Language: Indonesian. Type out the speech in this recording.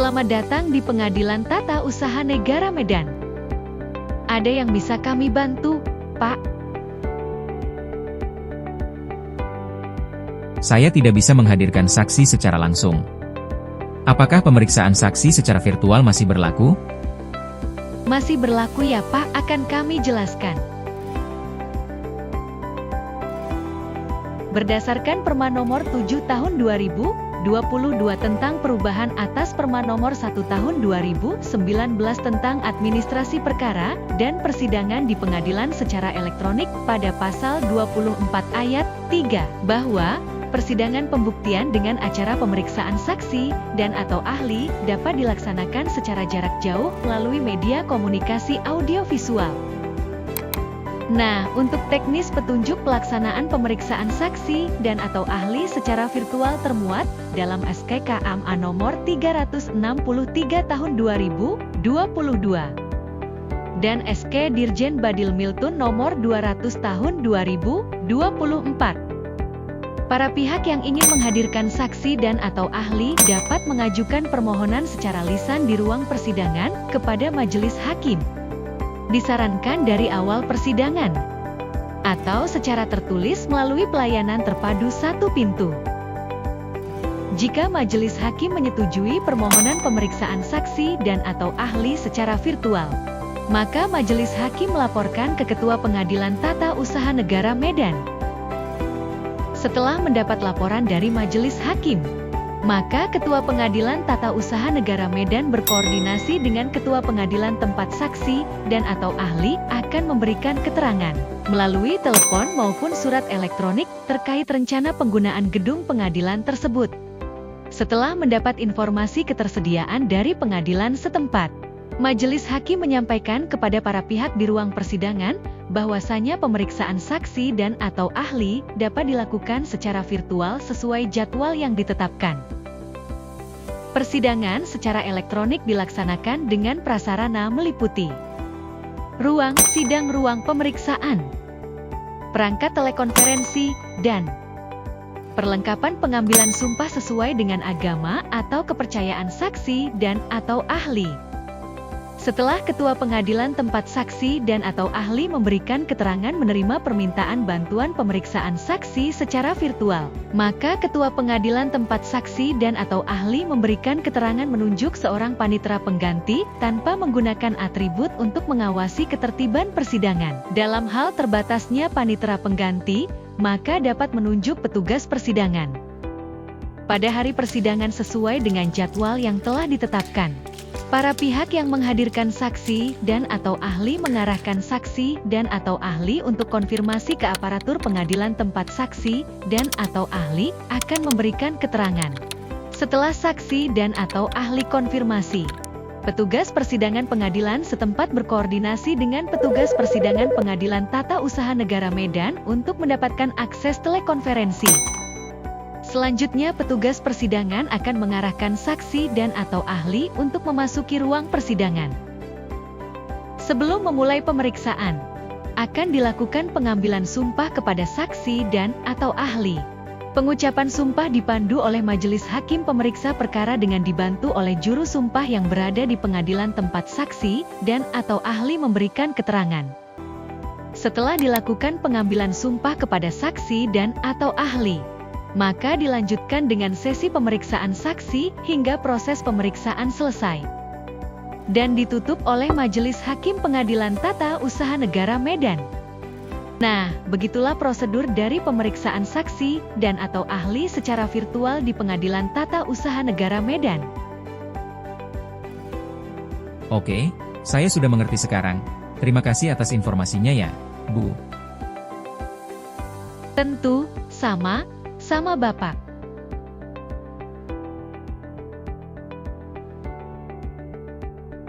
Selamat datang di Pengadilan Tata Usaha Negara Medan. Ada yang bisa kami bantu, Pak? Saya tidak bisa menghadirkan saksi secara langsung. Apakah pemeriksaan saksi secara virtual masih berlaku? Masih berlaku ya Pak, akan kami jelaskan. Berdasarkan Perma Nomor 7 Tahun 2022 tentang perubahan atas Perma Nomor 1 Tahun 2019 tentang administrasi perkara dan persidangan di pengadilan secara elektronik pada pasal 24 ayat 3 bahwa persidangan pembuktian dengan acara pemeriksaan saksi dan atau ahli dapat dilaksanakan secara jarak jauh melalui media komunikasi audiovisual. Nah, untuk teknis petunjuk pelaksanaan pemeriksaan saksi dan atau ahli secara virtual termuat dalam SK KMA nomor 363 tahun 2022 dan SK Dirjen Badil Miltun nomor 200 tahun 2024. Para pihak yang ingin menghadirkan saksi dan atau ahli dapat mengajukan permohonan secara lisan di ruang persidangan kepada majelis hakim. Disarankan dari awal persidangan atau secara tertulis melalui pelayanan terpadu satu pintu. Jika majelis hakim menyetujui permohonan pemeriksaan saksi dan atau ahli secara virtual, maka majelis hakim melaporkan ke Ketua Pengadilan Tata Usaha Negara Medan. Setelah mendapat laporan dari majelis hakim, maka Ketua Pengadilan Tata Usaha Negara Medan berkoordinasi dengan Ketua Pengadilan tempat saksi dan atau ahli akan memberikan keterangan melalui telepon maupun surat elektronik terkait rencana penggunaan gedung pengadilan tersebut. Setelah mendapat informasi ketersediaan dari pengadilan setempat, majelis hakim menyampaikan kepada para pihak di ruang persidangan bahwasanya pemeriksaan saksi dan atau ahli dapat dilakukan secara virtual sesuai jadwal yang ditetapkan. Persidangan secara elektronik dilaksanakan dengan prasarana meliputi ruang sidang, ruang pemeriksaan, perangkat telekonferensi, dan perlengkapan pengambilan sumpah sesuai dengan agama atau kepercayaan saksi dan atau ahli. Setelah Ketua Pengadilan tempat saksi dan atau ahli memberikan keterangan menerima permintaan bantuan pemeriksaan saksi secara virtual, maka Ketua Pengadilan tempat saksi dan atau ahli memberikan keterangan menunjuk seorang panitera pengganti tanpa menggunakan atribut untuk mengawasi ketertiban persidangan. Dalam hal terbatasnya panitera pengganti, maka dapat menunjuk petugas persidangan pada hari persidangan sesuai dengan jadwal yang telah ditetapkan. Para pihak yang menghadirkan saksi dan atau ahli mengarahkan saksi dan atau ahli untuk konfirmasi ke aparatur pengadilan tempat saksi dan atau ahli akan memberikan keterangan. Setelah saksi dan atau ahli konfirmasi, petugas persidangan pengadilan setempat berkoordinasi dengan petugas persidangan Pengadilan Tata Usaha Negara Medan untuk mendapatkan akses telekonferensi. Selanjutnya petugas persidangan akan mengarahkan saksi dan atau ahli untuk memasuki ruang persidangan. Sebelum memulai pemeriksaan, akan dilakukan pengambilan sumpah kepada saksi dan atau ahli. Pengucapan sumpah dipandu oleh majelis hakim pemeriksa perkara dengan dibantu oleh juru sumpah yang berada di pengadilan tempat saksi dan atau ahli memberikan keterangan. Setelah dilakukan pengambilan sumpah kepada saksi dan atau ahli, maka dilanjutkan dengan sesi pemeriksaan saksi hingga proses pemeriksaan selesai dan ditutup oleh Majelis Hakim Pengadilan Tata Usaha Negara Medan. Nah, begitulah prosedur dari pemeriksaan saksi dan atau ahli secara virtual di Pengadilan Tata Usaha Negara Medan. Oke, saya sudah mengerti sekarang. Terima kasih atas informasinya ya, Bu. Tentu, sama Bapak.